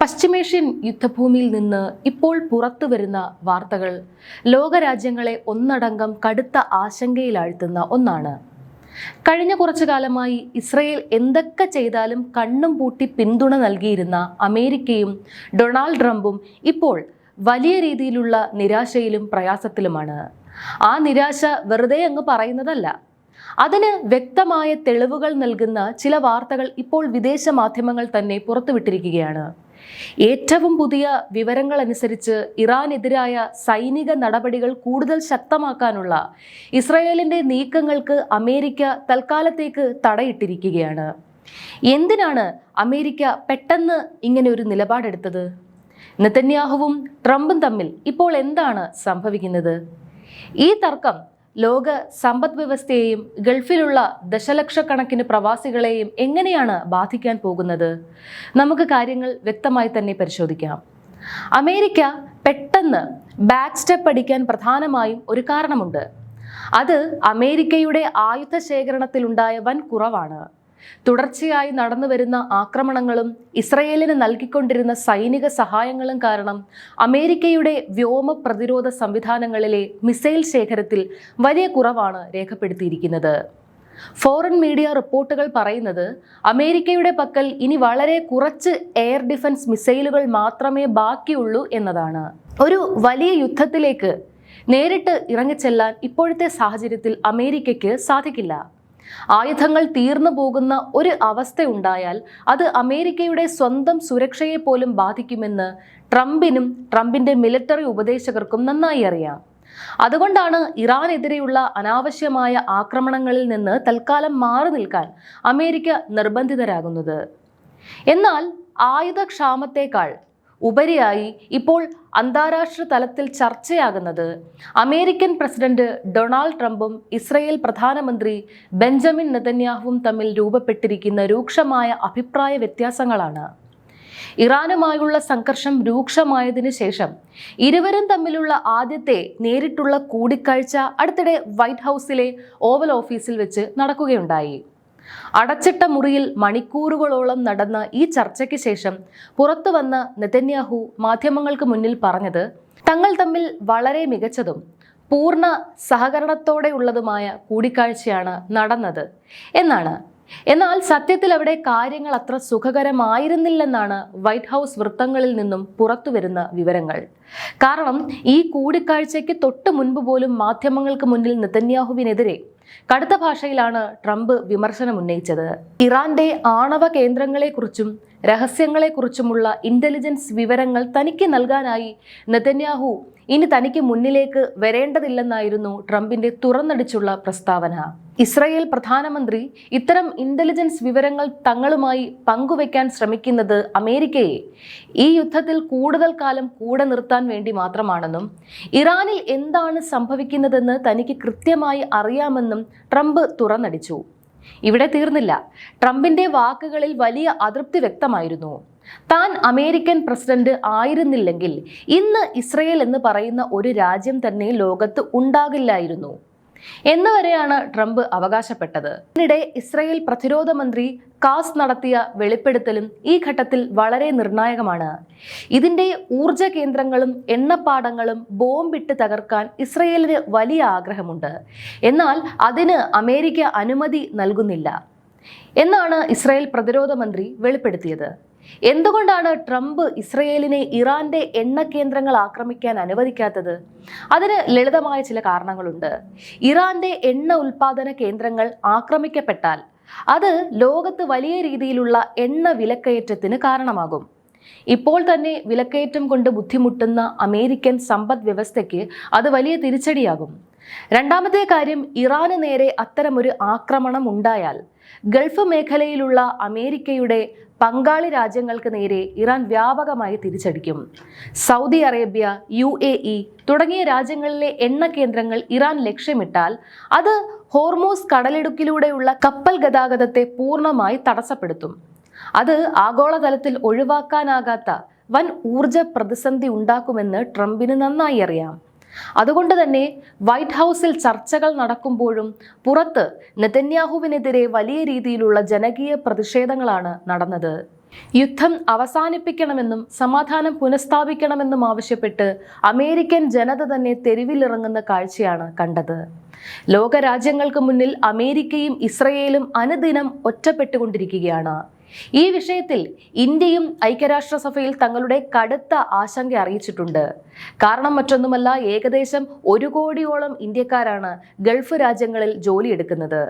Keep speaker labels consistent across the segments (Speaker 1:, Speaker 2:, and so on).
Speaker 1: പശ്ചിമേഷ്യൻ യുദ്ധഭൂമിയിൽ നിന്ന് ഇപ്പോൾ പുറത്തു വരുന്ന വാർത്തകൾ ലോകരാജ്യങ്ങളെ ഒന്നടങ്കം കടുത്ത ആശങ്കയിലാഴ്ത്തുന്ന ഒന്നാണ്. കഴിഞ്ഞ കുറച്ചു കാലമായി ഇസ്രയേൽ എന്തൊക്കെ ചെയ്താലും കണ്ണും പൂട്ടി പിന്തുണ നൽകിയിരുന്ന അമേരിക്കയും ഡൊണാൾഡ് ട്രംപും ഇപ്പോൾ വലിയ രീതിയിലുള്ള നിരാശയിലും പ്രയാസത്തിലുമാണ്. ആ നിരാശ വെറുതെ അങ്ങ് പറയുന്നതല്ല. അതിന് വ്യക്തമായ തെളിവുകൾ നൽകുന്ന ചില വാർത്തകൾ ഇപ്പോൾ വിദേശ മാധ്യമങ്ങൾ തന്നെ പുറത്തുവിട്ടിരിക്കുകയാണ്. ഏറ്റവും പുതിയ വിവരങ്ങൾ അനുസരിച്ച് ഇറാനെതിരായ സൈനിക നടപടികൾ കൂടുതൽ ശക്തമാക്കാനുള്ള ഇസ്രായേലിന്റെ നീക്കങ്ങൾക്ക് അമേരിക്ക തൽക്കാലത്തേക്ക് തടയിട്ടിരിക്കുകയാണ്. എന്തിനാണ് അമേരിക്ക പെട്ടെന്ന് ഇങ്ങനെ ഒരു നിലപാടെടുത്തത്? നെതന്യാഹുവും ട്രംപും തമ്മിൽ ഇപ്പോൾ എന്താണ് സംഭവിക്കുന്നത്? ഈ തർക്കം ലോക സമ്പദ് വ്യവസ്ഥയെയും ഗൾഫിലുള്ള ദശലക്ഷക്കണക്കിന് പ്രവാസികളെയും എങ്ങനെയാണ് ബാധിക്കാൻ പോകുന്നത്? നമുക്ക് കാര്യങ്ങൾ വ്യക്തമായി തന്നെ പരിശോധിക്കാം. അമേരിക്ക പെട്ടെന്ന് ബാക്ക് സ്റ്റെപ്പ് അടിക്കാൻ പ്രധാനമായും ഒരു കാരണമുണ്ട്. അത് അമേരിക്കയുടെ ആയുധ ശേഖരണത്തിലുണ്ടായ വൻ കുറവാണ്. തുടർച്ചയായി നടന്നുവരുന്ന ആക്രമണങ്ങളും ഇസ്രയേലിന് നൽകിക്കൊണ്ടിരുന്ന സൈനിക സഹായങ്ങളും കാരണം അമേരിക്കയുടെ വ്യോമ പ്രതിരോധ സംവിധാനങ്ങളിലെ മിസൈൽ ശേഖരത്തിൽ വലിയ കുറവാണ് രേഖപ്പെടുത്തിയിരിക്കുന്നത്. ഫോറിൻ മീഡിയ റിപ്പോർട്ടുകൾ പറയുന്നത് അമേരിക്കയുടെ പക്കൽ ഇനി വളരെ കുറച്ച് എയർ ഡിഫൻസ് മിസൈലുകൾ മാത്രമേ ബാക്കിയുള്ളൂ എന്നതാണ്. ഒരു വലിയ യുദ്ധത്തിലേക്ക് നേരിട്ട് ഇറങ്ങിച്ചെല്ലാൻ ഇപ്പോഴത്തെ സാഹചര്യത്തിൽ അമേരിക്കയ്ക്ക് സാധിക്കില്ല. ആയുധങ്ങൾ തീർന്നു പോകുന്ന ഒരു അവസ്ഥയുണ്ടായാൽ അത് അമേരിക്കയുടെ സ്വന്തം സുരക്ഷയെ പോലും ബാധിക്കുമെന്ന് ട്രംപിനും ട്രംപിന്റെ മിലിറ്ററി ഉപദേശകർക്കും നന്നായി അറിയാം. അതുകൊണ്ടാണ് ഇറാനെതിരെയുള്ള അനാവശ്യമായ ആക്രമണങ്ങളിൽ നിന്ന് തൽക്കാലം മാറി നിൽക്കാൻ അമേരിക്ക നിർബന്ധിതരാകുന്നത്. എന്നാൽ ആയുധക്ഷാമത്തേക്കാൾ ഉപരിയായി ഇപ്പോൾ അന്താരാഷ്ട്ര തലത്തിൽ ചർച്ചയാകുന്നത് അമേരിക്കൻ പ്രസിഡന്റ് ഡൊണാൾഡ് ട്രംപും ഇസ്രയേൽ പ്രധാനമന്ത്രി ബെഞ്ചമിൻ നെതന്യാഹുവും തമ്മിൽ രൂപപ്പെട്ടിരിക്കുന്ന രൂക്ഷമായ അഭിപ്രായ വ്യത്യാസങ്ങളാണ്. ഇറാനുമായുള്ള സംഘർഷം രൂക്ഷമായതിനു ശേഷം ഇരുവരും തമ്മിലുള്ള ആദ്യത്തെ നേരിട്ടുള്ള കൂടിക്കാഴ്ച അടുത്തിടെ വൈറ്റ് ഹൗസിലെ ഓവൽ ഓഫീസിൽ വെച്ച് നടക്കുകയുണ്ടായി. അടച്ചിട്ട മുറിയിൽ മണിക്കൂറുകളോളം നടന്ന ഈ ചർച്ചയ്ക്ക് ശേഷം പുറത്തു വന്ന നെതന്യാഹു മാധ്യമങ്ങൾക്ക് മുന്നിൽ പറഞ്ഞത് തങ്ങൾ തമ്മിൽ വളരെ മികച്ചതും പൂർണ്ണ സഹകരണത്തോടെയുള്ളതുമായ കൂടിക്കാഴ്ചയാണ് നടന്നത് എന്നാണ്. എന്നാൽ സത്യത്തിൽ അവിടെ കാര്യങ്ങൾ അത്ര സുഖകരമായിരുന്നില്ലെന്നാണ് വൈറ്റ് ഹൗസ് വൃത്തങ്ങളിൽ നിന്നും പുറത്തുവരുന്ന വിവരങ്ങൾ. കാരണം ഈ കൂടിക്കാഴ്ചയ്ക്ക് തൊട്ട് മുൻപ് പോലും മാധ്യമങ്ങൾക്ക് മുന്നിൽ നെതന്യാഹുവിനെതിരെ കടുത്ത ഭാഷയിലാണ് ട്രംപ് വിമർശനം ഉന്നയിച്ചത്. ഇറാന്റെ ആണവ കേന്ദ്രങ്ങളെക്കുറിച്ചും രഹസ്യങ്ങളെക്കുറിച്ചുമുള്ള ഇന്റലിജൻസ് വിവരങ്ങൾ തനിക്ക് നൽകാനായി നെതന്യാഹു ഇനി തനിക്ക് മുന്നിലേക്ക് വരേണ്ടതില്ലെന്നായിരുന്നു ട്രംപിന്റെ തുറന്നടിച്ചുള്ള പ്രസ്താവന. ഇസ്രായേൽ പ്രധാനമന്ത്രി ഇത്തരം ഇന്റലിജൻസ് വിവരങ്ങൾ തങ്ങളുമായി പങ്കുവയ്ക്കാൻ ശ്രമിക്കുന്നത് അമേരിക്കയെ ഈ യുദ്ധത്തിൽ കൂടുതൽ കാലം കൂടെ നിർത്താൻ വേണ്ടി മാത്രമാണെന്നും ഇറാനിൽ എന്താണ് സംഭവിക്കുന്നതെന്ന് തനിക്ക് കൃത്യമായി അറിയാമെന്നും ട്രംപ് തുറന്നടിച്ചു. ഇവിടെ തീർന്നില്ല. ട്രംപിന്റെ വാക്കുകളിൽ വലിയ അതൃപ്തി വ്യക്തമായിരുന്നു. താൻ അമേരിക്കൻ പ്രസിഡന്റ് ആയിരുന്നില്ലെങ്കിൽ ഇന്ന് ഇസ്രയേൽ എന്ന് പറയുന്ന ഒരു രാജ്യം തന്നെ ലോകത്ത് ഉണ്ടാകില്ലായിരുന്നു എന്ന് വരെയാണ് ട്രംപ് അവകാശപ്പെട്ടത്. ഇതിനിടെ ഇസ്രയേൽ പ്രതിരോധ മന്ത്രി കാസ് നടത്തിയ വെളിപ്പെടുത്തലും ഈ ഘട്ടത്തിൽ വളരെ നിർണായകമാണ്. ഇതിന്റെ ഊർജ കേന്ദ്രങ്ങളും എണ്ണപ്പാടങ്ങളും ബോംബിട്ട് തകർക്കാൻ ഇസ്രയേലിന് വലിയ ആഗ്രഹമുണ്ട്. എന്നാൽ അതിന് അമേരിക്ക അനുമതി നൽകുന്നില്ല എന്നാണ് ഇസ്രയേൽ പ്രതിരോധ മന്ത്രി വെളിപ്പെടുത്തിയത്. എന്തുകൊണ്ടാണ് ട്രംപ് ഇസ്രയേലിനെ ഇറാന്റെ എണ്ണ കേന്ദ്രങ്ങൾ ആക്രമിക്കാൻ അനുവദിക്കാത്തത്? അതിന് ലളിതമായ ചില കാരണങ്ങളുണ്ട്. ഇറാന്റെ എണ്ണ ഉൽപാദന കേന്ദ്രങ്ങൾ ആക്രമിക്കപ്പെട്ടാൽ അത് ലോകത്ത് വലിയ രീതിയിലുള്ള എണ്ണ വിലക്കയറ്റത്തിന് കാരണമാകും. ഇപ്പോൾ തന്നെ വിലക്കയറ്റം കൊണ്ട് ബുദ്ധിമുട്ടുന്ന അമേരിക്കൻ സമ്പദ് വ്യവസ്ഥയ്ക്ക് അത് വലിയ തിരിച്ചടിയാകും. രണ്ടാമത്തെ കാര്യം, ഇറാന് നേരെ അത്തരമൊരു ആക്രമണം ഉണ്ടായാൽ ഗൾഫ് മേഖലയിലുള്ള അമേരിക്കയുടെ പങ്കാളി രാജ്യങ്ങൾക്ക് നേരെ ഇറാൻ വ്യാപകമായി തിരിച്ചടിക്കും. സൗദി അറേബ്യ, UAE തുടങ്ങിയ രാജ്യങ്ങളിലെ എണ്ണ കേന്ദ്രങ്ങൾ ഇറാൻ ലക്ഷ്യമിട്ടാൽ അത് ഹോർമൂസ് കടലിടുക്കിലൂടെയുള്ള കപ്പൽ ഗതാഗതത്തെ പൂർണ്ണമായി തടസ്സപ്പെടുത്തും. അത് ആഗോളതലത്തിൽ ഒഴിവാക്കാനാകാത്ത വൻ ഊർജ പ്രതിസന്ധി ഉണ്ടാക്കുമെന്ന് ട്രംപിന് നന്നായി അറിയാം. അതുകൊണ്ട് തന്നെ വൈറ്റ് ഹൗസിൽ ചർച്ചകൾ നടക്കുമ്പോഴും പുറത്ത് നെതന്യാഹുവിനെതിരെ വലിയ രീതിയിലുള്ള ജനകീയ പ്രതിഷേധങ്ങളാണ് നടന്നത്. യുദ്ധം അവസാനിപ്പിക്കണമെന്നും സമാധാനം പുനഃസ്ഥാപിക്കണമെന്നും ആവശ്യപ്പെട്ട് അമേരിക്കൻ ജനത തന്നെ തെരുവിലിറങ്ങുന്ന കാഴ്ചയാണ് കണ്ടത്. ലോകരാജ്യങ്ങൾക്ക് മുന്നിൽ അമേരിക്കയും ഇസ്രയേലും അനുദിനം ഒറ്റപ്പെട്ടുകൊണ്ടിരിക്കുകയാണ്. ഈ വിഷയത്തിൽ ഇന്ത്യയും ഐക്യരാഷ്ട്രസഭയിൽ തങ്ങളുടെ കടുത്ത ആശങ്ക അറിയിച്ചിട്ടുണ്ട്. കാരണം മറ്റൊന്നുമല്ല, ഏകദേശം 1 കോടിയോളം ഇന്ത്യക്കാരാണ് ഗൾഫ് രാജ്യങ്ങളിൽ ജോലിയെടുക്കുന്നത്.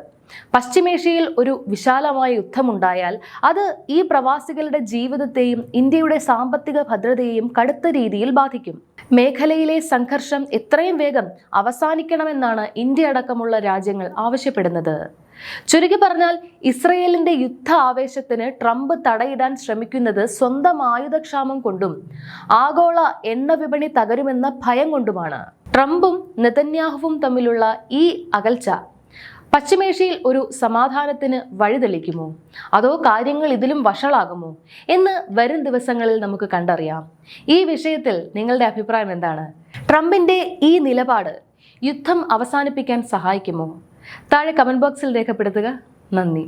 Speaker 1: പശ്ചിമേഷ്യയിൽ ഒരു വിശാലമായ യുദ്ധമുണ്ടായാൽ അത് ഈ പ്രവാസികളുടെ ജീവിതത്തെയും ഇന്ത്യയുടെ സാമ്പത്തിക ഭദ്രതയെയും കടുത്ത രീതിയിൽ ബാധിക്കും. മേഖലയിലെ സംഘർഷം എത്രയും വേഗം അവസാനിക്കണമെന്നാണ് ഇന്ത്യ അടക്കമുള്ള രാജ്യങ്ങൾ ആവശ്യപ്പെടുന്നത്. ചുരുക്കി പറഞ്ഞാൽ, ഇസ്രയേലിന്റെ യുദ്ധ ആവേശത്തിന് ട്രംപ് തടയിടാൻ ശ്രമിക്കുന്നത് സ്വന്തം ആയുധക്ഷാമം കൊണ്ടും ആഗോള എണ്ണ വിപണി തകരുമെന്ന ഭയം കൊണ്ടുമാണ്. ട്രംപും നെതന്യാഹുവും തമ്മിലുള്ള ഈ അകൽച്ച പശ്ചിമേഷ്യയിൽ ഒരു സമാധാനത്തിന് വഴിതെളിക്കുമോ, അതോ കാര്യങ്ങൾ ഇതിലും വഷളാകുമോ എന്ന് വരും ദിവസങ്ങളിൽ നമുക്ക് കണ്ടറിയാം. ഈ വിഷയത്തിൽ നിങ്ങളുടെ അഭിപ്രായം എന്താണ്? ട്രംപിന്റെ ഈ നിലപാട് യുദ്ധം അവസാനിപ്പിക്കാൻ സഹായിക്കുമോ? താഴെ കമന്റ് ബോക്സിൽ രേഖപ്പെടുത്തുക. നന്ദി.